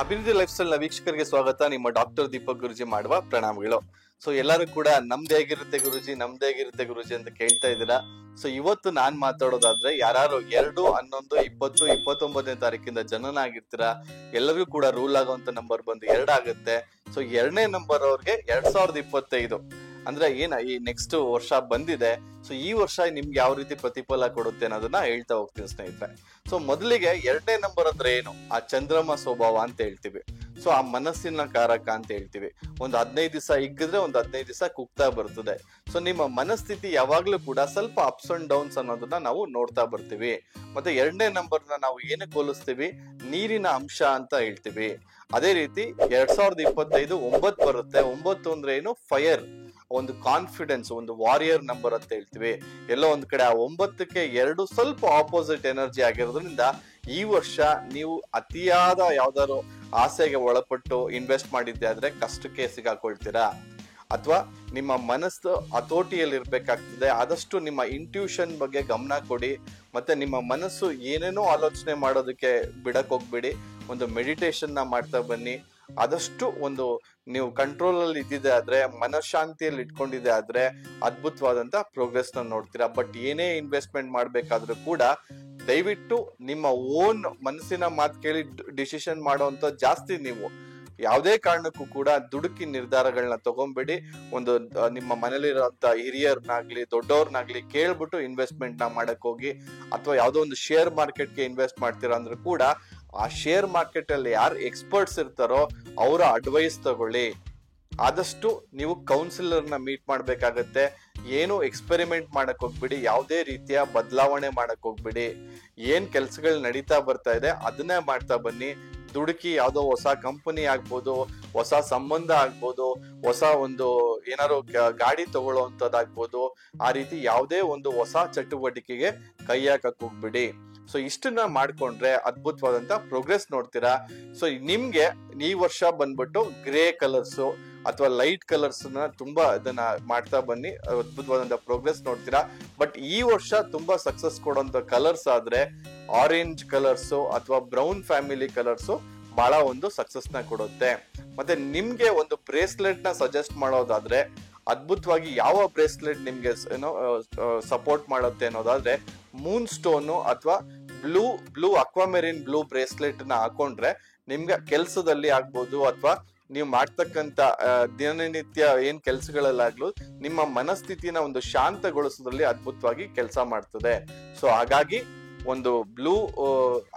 ಅಭಿವೃದ್ಧಿ life style ನ ವೀಕ್ಷಕರಿಗೆ ಸ್ವಾಗತ. ನಿಮ್ಮ ಡಾಕ್ಟರ್ ದೀಪಕ್ ಗುರುಜಿ ಮಾಡುವ ಪ್ರಣಾಮಗಳು. ಸೊ ಎಲ್ಲರೂ ಕೂಡ ನಮ್ದೇ ಆಗಿರುತ್ತೆ ಗುರುಜಿ ಅಂತ ಕೇಳ್ತಾ ಇದ್ದೀರಾ. ಸೊ ಇವತ್ತು ನಾನ್ ಮಾತಾಡೋದಾದ್ರೆ ಯಾರು 2, 11, 20, 29ನೇ ತಾರೀಕಿಂದ ಜನನ ಆಗಿರ್ತೀರಾ ಎಲ್ಲರಿಗೂ ಕೂಡ ರೂಲ್ ಆಗುವಂತ ನಂಬರ್ ಬಂದು 2 ಆಗುತ್ತೆ. ಸೊ 2ನೇ ನಂಬರ್ ಅವ್ರಿಗೆ 2025 ಅಂದ್ರೆ ಈ ನೆಕ್ಸ್ಟ್ ವರ್ಷ ಬಂದಿದೆ. ಸೊ ಈ ವರ್ಷ ನಿಮ್ಗೆ ಯಾವ ರೀತಿ ಪ್ರತಿಫಲ ಕೊಡುತ್ತೆ ಅನ್ನೋದನ್ನ ಹೇಳ್ತಾ ಹೋಗ್ತೀನಿ ಸ್ನೇಹಿತರೆ. ಸೊ ಮೊದಲಿಗೆ 2ನೇ ನಂಬರ್ ಅಂದ್ರೆ ಏನು? ಆ ಚಂದ್ರಮ ಸ್ವಭಾವ ಅಂತ ಹೇಳ್ತೀವಿ. ಸೊ ಆ ಮನಸ್ಸಿನ ಕಾರಕ ಅಂತ ಹೇಳ್ತೀವಿ. ಒಂದು 15 ದಿವಸ ಹಿಗ್ಗಿದ್ರೆ ಒಂದು 15 ದಿವಸ ಕುಗ್ತಾ ಬರ್ತದೆ. ಸೊ ನಿಮ್ಮ ಮನಸ್ಥಿತಿ ಯಾವಾಗ್ಲೂ ಕೂಡ ಸ್ವಲ್ಪ ಅಪ್ಸ್ ಅಂಡ್ ಡೌನ್ಸ್ ಅನ್ನೋದನ್ನ ನಾವು ನೋಡ್ತಾ ಬರ್ತೀವಿ. ಮತ್ತೆ 2ನೇ ನಂಬರ್ನ ನಾವು ಏನಕ್ಕೆ ಹೋಲಿಸ್ತೀವಿ? ನೀರಿನ ಅಂಶ ಅಂತ ಹೇಳ್ತೀವಿ. ಅದೇ ರೀತಿ 2025 9 ಬರುತ್ತೆ. 9 ಅಂದ್ರೆ ಏನು? ಫೈರ್, ಒಂದು ಕಾನ್ಫಿಡೆನ್ಸ್, ಒಂದು ವಾರಿಯರ್ ನಂಬರ್ ಅಂತ ಹೇಳ್ತೀವಿ. ಎಲ್ಲೋ ಒಂದ್ ಕಡೆ ಆ 9ಕ್ಕೆ 2 ಸ್ವಲ್ಪ ಆಪೋಸಿಟ್ ಎನರ್ಜಿ ಆಗಿರೋದ್ರಿಂದ ಈ ವರ್ಷ ನೀವು ಅತಿಯಾದ ಯಾವ್ದಾದ್ರು ಆಸೆಗೆ ಒಳಪಟ್ಟು ಇನ್ವೆಸ್ಟ್ ಮಾಡಿದ್ದೆ ಆದ್ರೆ ಕಷ್ಟಕ್ಕೆ ಸಿಗಾಕೊಳ್ತೀರಾ, ಅಥವಾ ನಿಮ್ಮ ಮನಸ್ಸು ಹತೋಟಿಯಲ್ಲಿ ಇರ್ಬೇಕಾಗ್ತದೆ. ಆದಷ್ಟು ನಿಮ್ಮ ಇಂಟ್ಯೂಷನ್ ಬಗ್ಗೆ ಗಮನ ಕೊಡಿ. ಮತ್ತೆ ನಿಮ್ಮ ಮನಸ್ಸು ಏನೇನೋ ಆಲೋಚನೆ ಮಾಡೋದಕ್ಕೆ ಬಿಡಕ್ ಹೋಗ್ಬೇಡಿ. ಒಂದು ಮೆಡಿಟೇಷನ್ ನ ಮಾಡ್ತಾ ಬನ್ನಿ. ಆದಷ್ಟು ಒಂದು ನೀವು ಕಂಟ್ರೋಲ್ ಅಲ್ಲಿ ಇದ್ದಿದೆ ಆದ್ರೆ, ಮನಃಶಾಂತಿಯಲ್ಲಿ ಇಟ್ಕೊಂಡಿದೆ ಆದ್ರೆ ಅದ್ಭುತವಾದಂತ ಪ್ರೋಗ್ರೆಸ್ ನ ನೋಡ್ತೀರಾ. ಬಟ್ ಏನೇ ಇನ್ವೆಸ್ಟ್ಮೆಂಟ್ ಮಾಡ್ಬೇಕಾದ್ರೂ ಕೂಡ ದಯವಿಟ್ಟು ನಿಮ್ಮ ಓನ್ ಮನಸ್ಸಿನ ಮಾತು ಕೇಳಿ ಡಿಸಿಷನ್ ಮಾಡುವಂತ ಜಾಸ್ತಿ ನೀವು ಯಾವುದೇ ಕಾರಣಕ್ಕೂ ಕೂಡ ದುಡುಕಿ ನಿರ್ಧಾರಗಳನ್ನ ತಗೊಂಬೇಡಿ. ಒಂದು ನಿಮ್ಮ ಮನೇಲಿರುವಂತ ಹಿರಿಯರ್ನಾಗ್ಲಿ ದೊಡ್ಡವ್ರನ್ನಾಗ್ಲಿ ಕೇಳ್ಬಿಟ್ಟು ಇನ್ವೆಸ್ಟ್ಮೆಂಟ್ ನ ಮಾಡಕ್ ಹೋಗಿ, ಅಥವಾ ಯಾವ್ದೋ ಒಂದು ಶೇರ್ ಮಾರ್ಕೆಟ್ಗೆ ಇನ್ವೆಸ್ಟ್ ಮಾಡ್ತೀರಾ ಅಂದ್ರೂ ಕೂಡ ಆ ಶೇರ್ ಮಾರ್ಕೆಟ್ ಅಲ್ಲಿ ಯಾರು ಎಕ್ಸ್ಪರ್ಟ್ಸ್ ಇರ್ತಾರೋ ಅವರ ಅಡ್ವೈಸ್ ತಗೊಳ್ಳಿ. ಆದಷ್ಟು ನೀವು ಕೌನ್ಸಿಲರ್ ನ ಮೀಟ್ ಮಾಡ್ಬೇಕಾಗತ್ತೆ. ಏನು ಎಕ್ಸ್ಪೆರಿಮೆಂಟ್ ಮಾಡಕ್ ಹೋಗ್ಬಿಡಿ, ಯಾವುದೇ ರೀತಿಯ ಬದಲಾವಣೆ ಮಾಡಕ್ ಹೋಗ್ಬಿಡಿ. ಏನ್ ಕೆಲ್ಸಗಳು ನಡೀತಾ ಬರ್ತಾ ಇದೆ ಅದನ್ನೇ ಮಾಡ್ತಾ ಬನ್ನಿ. ದುಡುಕಿ ಯಾವ್ದೋ ಹೊಸ ಕಂಪನಿ ಆಗ್ಬೋದು, ಹೊಸ ಸಂಬಂಧ ಆಗ್ಬೋದು, ಹೊಸ ಒಂದು ಏನಾರು ಗಾಡಿ ತಗೊಳ್ಳೋಂಥದ್ದಾಗ್ಬೋದು, ಆ ರೀತಿ ಯಾವುದೇ ಒಂದು ಹೊಸ ಚಟುವಟಿಕೆಗೆ ಕೈ ಹಾಕಕ್ ಹೋಗ್ಬಿಡಿ. ಸೊ ಇಷ್ಟನ್ನ ಮಾಡ್ಕೊಂಡ್ರೆ ಅದ್ಭುತವಾದಂತ ಪ್ರೋಗ್ರೆಸ್ ನೋಡ್ತೀರಾ. ಸೊ ನಿಮ್ಗೆ ಈ ವರ್ಷ ಬಂದ್ಬಿಟ್ಟು ಗ್ರೇ ಕಲರ್ಸ್ ಅಥವಾ ಲೈಟ್ ಕಲರ್ಸ್ ನ ತುಂಬಾ ಇದನ್ನ ಮಾಡ್ತಾ ಬನ್ನಿ, ಅದ್ಭುತವಾದಂತ ಪ್ರೋಗ್ರೆಸ್ ನೋಡ್ತೀರಾ. ಬಟ್ ಈ ವರ್ಷ ತುಂಬಾ ಸಕ್ಸಸ್ ಕೊಡುವಂತ ಕಲರ್ಸ್ ಆದ್ರೆ ಆರೆಂಜ್ ಕಲರ್ಸ್ ಅಥವಾ ಬ್ರೌನ್ ಫ್ಯಾಮಿಲಿ ಕಲರ್ಸ್ ಬಹಳ ಒಂದು ಸಕ್ಸಸ್ ನ ಕೊಡುತ್ತೆ. ಮತ್ತೆ ನಿಮ್ಗೆ ಒಂದು ಬ್ರೇಸ್ಲೆಟ್ ನ ಸಜೆಸ್ಟ್ ಮಾಡೋದಾದ್ರೆ ಅದ್ಭುತವಾಗಿ ಯಾವ ಬ್ರೇಸ್ಲೆಟ್ ನಿಮ್ಗೆ ಏನೋ ಸಪೋರ್ಟ್ ಮಾಡುತ್ತೆ ಅನ್ನೋದಾದ್ರೆ ಮೂನ್ ಸ್ಟೋನ್ ಅಥವಾ ಬ್ಲೂ ಅಕ್ವಾಮೆರಿನ್ ಬ್ಲೂ ಬ್ರೇಸ್ಲೆಟ್ ನ ಹಾಕೊಂಡ್ರೆ ನಿಮ್ಗೆ ಕೆಲ್ಸದಲ್ಲಿ ಆಗ್ಬೋದು, ಅಥವಾ ನೀವು ಮಾಡ್ತಕ್ಕಂತ ದಿನನಿತ್ಯ ಏನ್ ಕೆಲ್ಸಗಳಲ್ಲಾಗ್ಲೂ ನಿಮ್ಮ ಮನಸ್ಥಿತಿನ ಒಂದು ಶಾಂತಗೊಳಿಸೋದ್ರಲ್ಲಿ ಅದ್ಭುತವಾಗಿ ಕೆಲಸ ಮಾಡ್ತದೆ. ಸೊ ಹಾಗಾಗಿ ಒಂದು ಬ್ಲೂ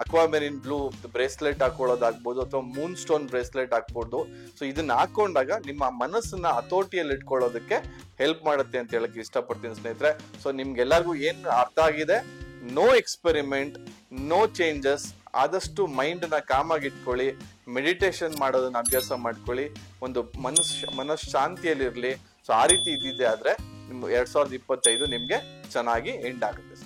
ಅಕ್ವಾಮೆರಿನ್ ಬ್ಲೂ ಬ್ರೇಸ್ಲೆಟ್ ಹಾಕೊಳ್ಳೋದಾಗ್ಬೋದು, ಅಥವಾ ಮೂನ್ ಸ್ಟೋನ್ ಬ್ರೇಸ್ಲೆಟ್ ಹಾಕ್ಬೋದು. ಸೊ ಇದನ್ನ ಹಾಕೊಂಡಾಗ ನಿಮ್ಮ ಮನಸ್ಸನ್ನ ಹತೋಟಿಯಲ್ಲಿ ಇಟ್ಕೊಳ್ಳೋದಕ್ಕೆ ಹೆಲ್ಪ್ ಮಾಡುತ್ತೆ ಅಂತ ಹೇಳಕ್ ಇಷ್ಟಪಡ್ತೀನಿ ಸ್ನೇಹಿತರೆ. ಸೊ ನಿಮ್ಗೆಲ್ಲರಿಗೂ ಏನ್ ಅರ್ಥ ಆಗಿದೆ? No experiment, no changes. ಆದಷ್ಟು ಮೈಂಡ್ ನ ಕಾಮಾಗಿ ಇಟ್ಕೊಳ್ಳಿ, ಮೆಡಿಟೇಷನ್ ಮಾಡೋದನ್ನ ಅಭ್ಯಾಸ ಮಾಡ್ಕೊಳ್ಳಿ, ಒಂದು ಮನಃಶಾಂತಿಯಲ್ಲಿರ್ಲಿ. ಸೊ ಆ ರೀತಿ ಇದ್ದಿದ್ದೆ ಆದ್ರೆ 2025 ನಿಮ್ಗೆ ಚೆನ್ನಾಗಿ ಎಂಡ್ ಆಗುತ್ತೆ.